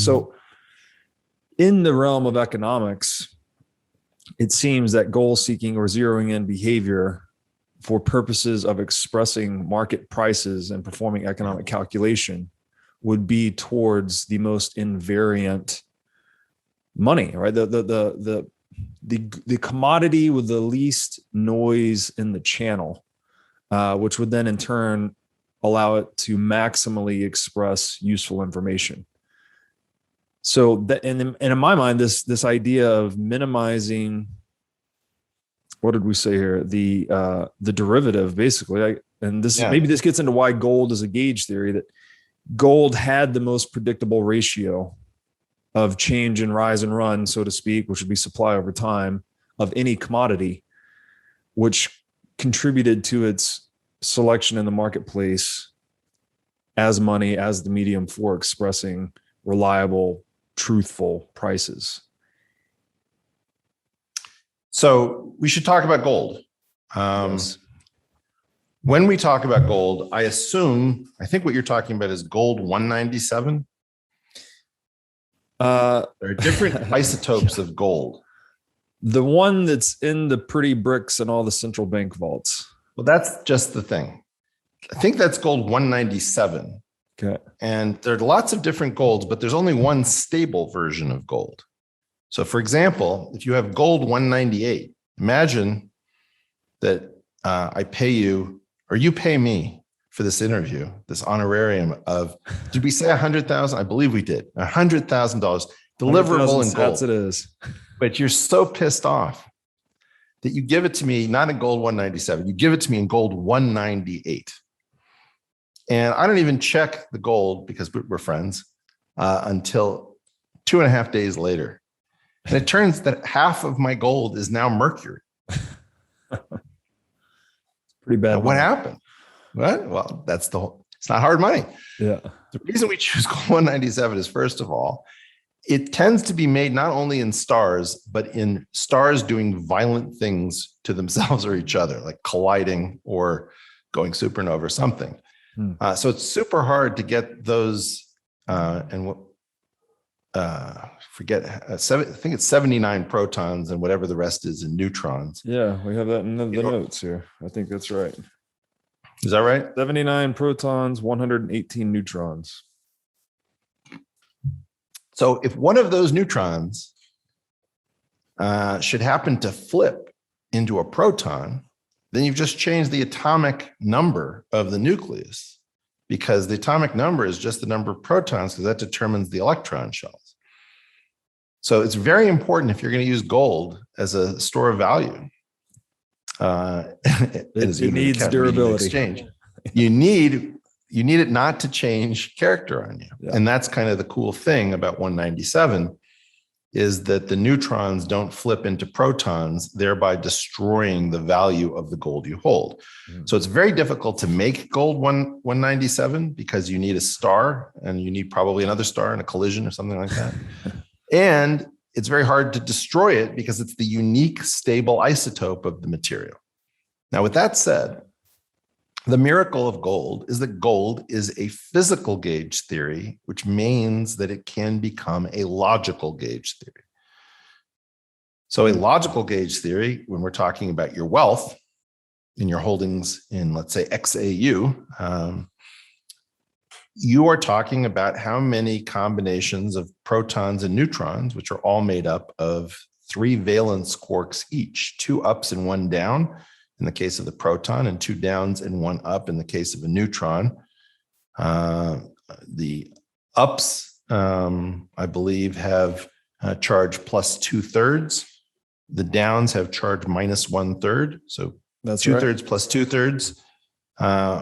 So in the realm of economics, it seems that goal seeking or zeroing in behavior for purposes of expressing market prices and performing economic calculation would be towards the most invariant money, right? The commodity with the least noise in the channel, which would then in turn allow it to maximally express useful information. So that, and in my mind, this idea of minimizing, what did we say here? The derivative, basically, maybe this gets into why gold is a gauge theory, that gold had the most predictable ratio of change and rise and run, so to speak, which would be supply over time of any commodity, which contributed to its selection in the marketplace as money, as the medium for expressing reliable, truthful prices. So we should talk about gold. Yes. When we talk about gold, I think what you're talking about is gold 197. There are different isotopes of gold. The one that's in the pretty bricks and all the central bank vaults. Well, that's just the thing. I think that's gold 197. Okay. And there are lots of different golds, but there's only one stable version of gold. So for example, if you have gold 198, imagine that I pay you, or you pay me for this interview, this honorarium of, did we say 100,000? I believe we did. $100,000 deliverable in gold. That's it is. But you're so pissed off that you give it to me, not in gold 197, you give it to me in gold 198. And I don't even check the gold, because we're friends, until 2.5 days later. And it turns that half of my gold is now mercury. Pretty bad. Now, what happened? What? Well, it's not hard money. Yeah. The reason we choose gold 197 is, first of all, it tends to be made not only in stars, but in stars doing violent things to themselves or each other, like colliding or going supernova or something. So it's super hard to get those, I think it's 79 protons and whatever the rest is in neutrons. Yeah, we have that in the notes here. I think that's right. Is that right? 79 protons, 118 neutrons. So if one of those neutrons should happen to flip into a proton, then you've just changed the atomic number of the nucleus, because the atomic number is just the number of protons, because that determines the electron shells. So it's very important, if you're going to use gold as a store of value, it needs durability. Exchange. You need it not to change character on you. Yeah. And that's kind of the cool thing about 197, is that the neutrons don't flip into protons, thereby destroying the value of the gold you hold. So it's very difficult to make gold 197, because you need a star, and you need probably another star in a collision or something like that. And it's very hard to destroy it, because it's the unique stable isotope of the material. Now, with that said, the miracle of gold is that gold is a physical gauge theory, which means that it can become a logical gauge theory. So a logical gauge theory, when we're talking about your wealth in your holdings in, let's say, XAU, you are talking about how many combinations of protons and neutrons, which are all made up of 3 valence quarks each, 2 ups and 1 down in the case of the proton, and 2 downs and 1 up in the case of a neutron. The ups, I believe, have charge plus 2/3. The downs have charge minus 1/3. So that's 2/3 plus 2/3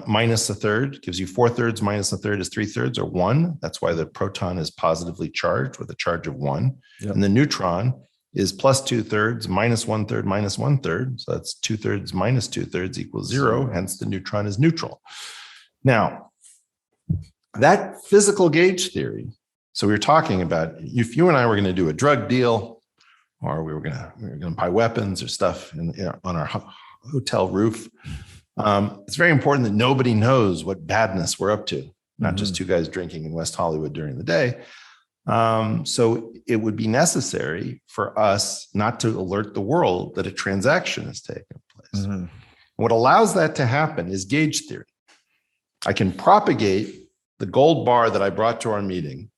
minus 1/3 gives you 4/3 minus 1/3 is 3/3, or 1. That's why the proton is positively charged with a charge of 1. Yep. And the neutron is plus 2/3 minus 1/3 minus 1/3. So that's 2/3 minus 2/3 equals 0. Hence the neutron is neutral. Now, that physical gauge theory. So we were talking about, if you and I were going to do a drug deal, or we were going to buy weapons or stuff on our hotel roof, it's very important that nobody knows what badness we're up to. Not just 2 guys drinking in West Hollywood during the day, So it would be necessary for us not to alert the world that a transaction has taken place. Mm-hmm. What allows that to happen is gauge theory. I can propagate the gold bar that I brought to our meeting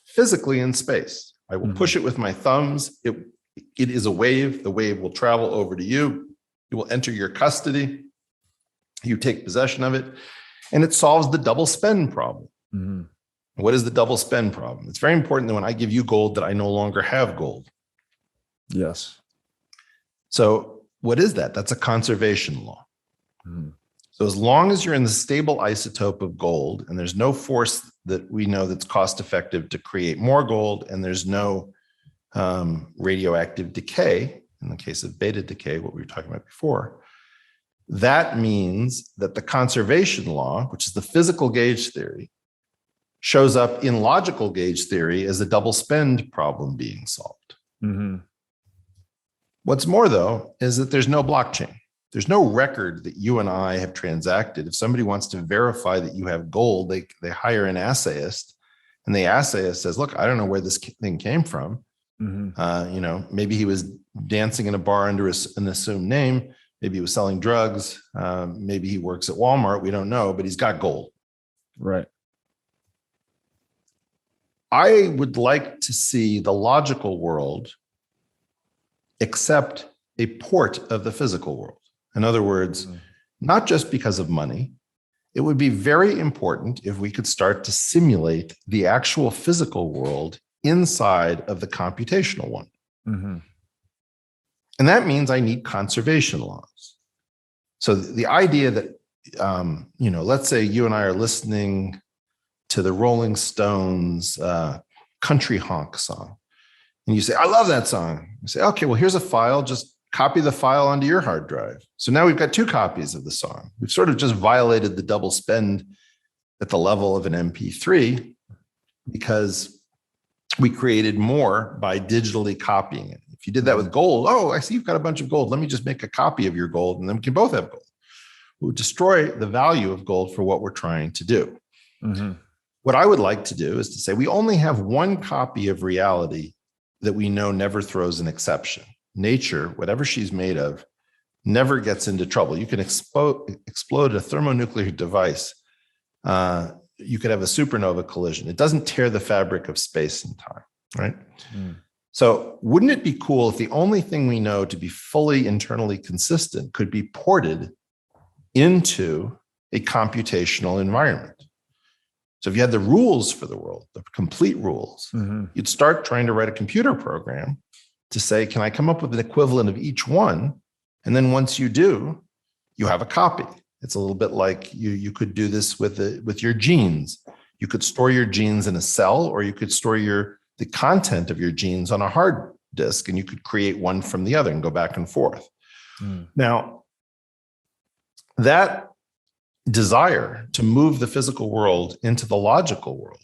physically in space. I will push it with my thumbs. It is a wave. The wave will travel over to you. It will enter your custody. You take possession of it, and it solves the double spend problem. Mm-hmm. What is the double spend problem? It's very important that when I give you gold that I no longer have gold. Yes. So what is that? That's a conservation law. Mm-hmm. So as long as you're in the stable isotope of gold and there's no force that we know that's cost effective to create more gold, and there's no radioactive decay, in the case of beta decay, what we were talking about before, that means that the conservation law, which is the physical gauge theory, shows up in logical gauge theory as a double spend problem being solved. Mm-hmm. What's more, though, is that there's no blockchain. There's no record that you and I have transacted. If somebody wants to verify that you have gold, they hire an assayist, and the assayist says, look, I don't know where this thing came from. Mm-hmm. Maybe he was dancing in a bar under an assumed name. Maybe he was selling drugs. Maybe he works at Walmart. We don't know, but he's got gold. Right. I would like to see the logical world accept a port of the physical world. In other words, not just because of money. It would be very important if we could start to simulate the actual physical world inside of the computational one. Mm-hmm. And that means I need conservation laws. So the idea that, let's say you and I are listening to the Rolling Stones Country Honk song. And you say, I love that song. You say, okay, well, here's a file. Just copy the file onto your hard drive. So now we've got 2 copies of the song. We've sort of just violated the double spend at the level of an MP3 because we created more by digitally copying it. If you did that with gold, oh, I see you've got a bunch of gold. Let me just make a copy of your gold, and then we can both have gold. We would destroy the value of gold for what we're trying to do. Mm-hmm. What I would like to do is to say we only have one copy of reality that we know never throws an exception. Nature, whatever she's made of, never gets into trouble. You can explode a thermonuclear device. You could have a supernova collision. It doesn't tear the fabric of space and time, right? Mm. So wouldn't it be cool if the only thing we know to be fully internally consistent could be ported into a computational environment? So if you had the rules for the world, the complete rules, you'd start trying to write a computer program to say, can I come up with an equivalent of each one? And then once you do, you have a copy. It's a little bit like you could do this with your genes. You could store your genes in a cell, or you could store the content of your genes on a hard disk, and you could create one from the other and go back and forth. Now, that desire to move the physical world into the logical world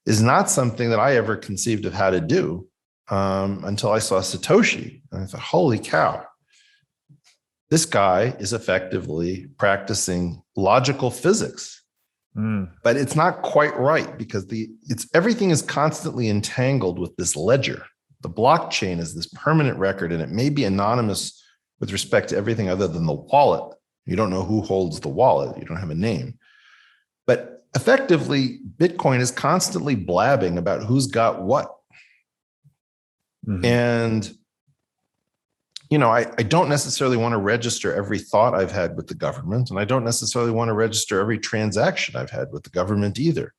is not something that I ever conceived of how to do until I saw Satoshi. And I thought, holy cow, this guy is effectively practicing logical physics. But it's not quite right because everything is constantly entangled with this ledger. The blockchain is this permanent record, and it may be anonymous with respect to everything other than the wallet. You don't know who holds the wallet. You don't have a name. But effectively, Bitcoin is constantly blabbing about who's got what. And, I don't necessarily want to register every thought I've had with the government, and I don't necessarily want to register every transaction I've had with the government either.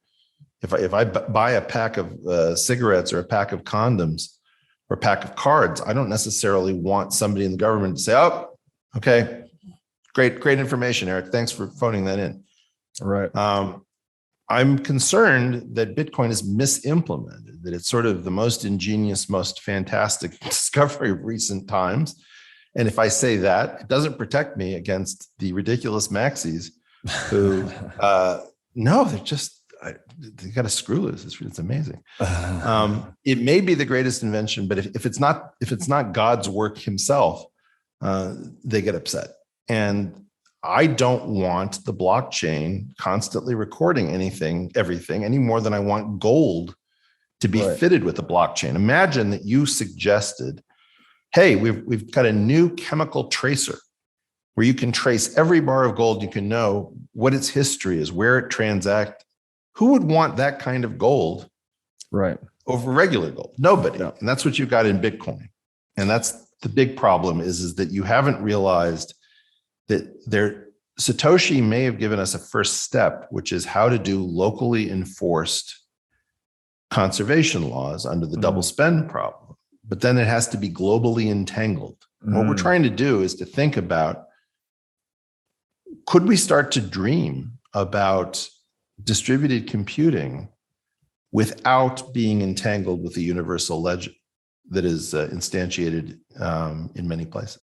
If I buy a pack of cigarettes or a pack of condoms or a pack of cards, I don't necessarily want somebody in the government to say, oh, okay, great information, Eric. Thanks for phoning that in. Right. I'm concerned that Bitcoin is misimplemented, that it's sort of the most ingenious, most fantastic discovery of recent times. And if I say that, it doesn't protect me against the ridiculous maxis who, no, they got a screw loose. It's amazing. It may be the greatest invention, but if it's not God's work himself, they get upset. And I don't want the blockchain constantly recording everything, any more than I want gold to be Right. fitted with a blockchain. Imagine that you suggested, hey, we've got a new chemical tracer where you can trace every bar of gold. You can know what its history is, where it transacted. Who would want that kind of gold Right. over regular gold? Nobody. Yeah. And that's what you've got in Bitcoin. And that's the big problem is that you haven't realized that Satoshi may have given us a first step, which is how to do locally enforced conservation laws under the double spend problem. But then it has to be globally entangled. What we're trying to do is to think about, could we start to dream about distributed computing without being entangled with the universal ledger that is instantiated in many places?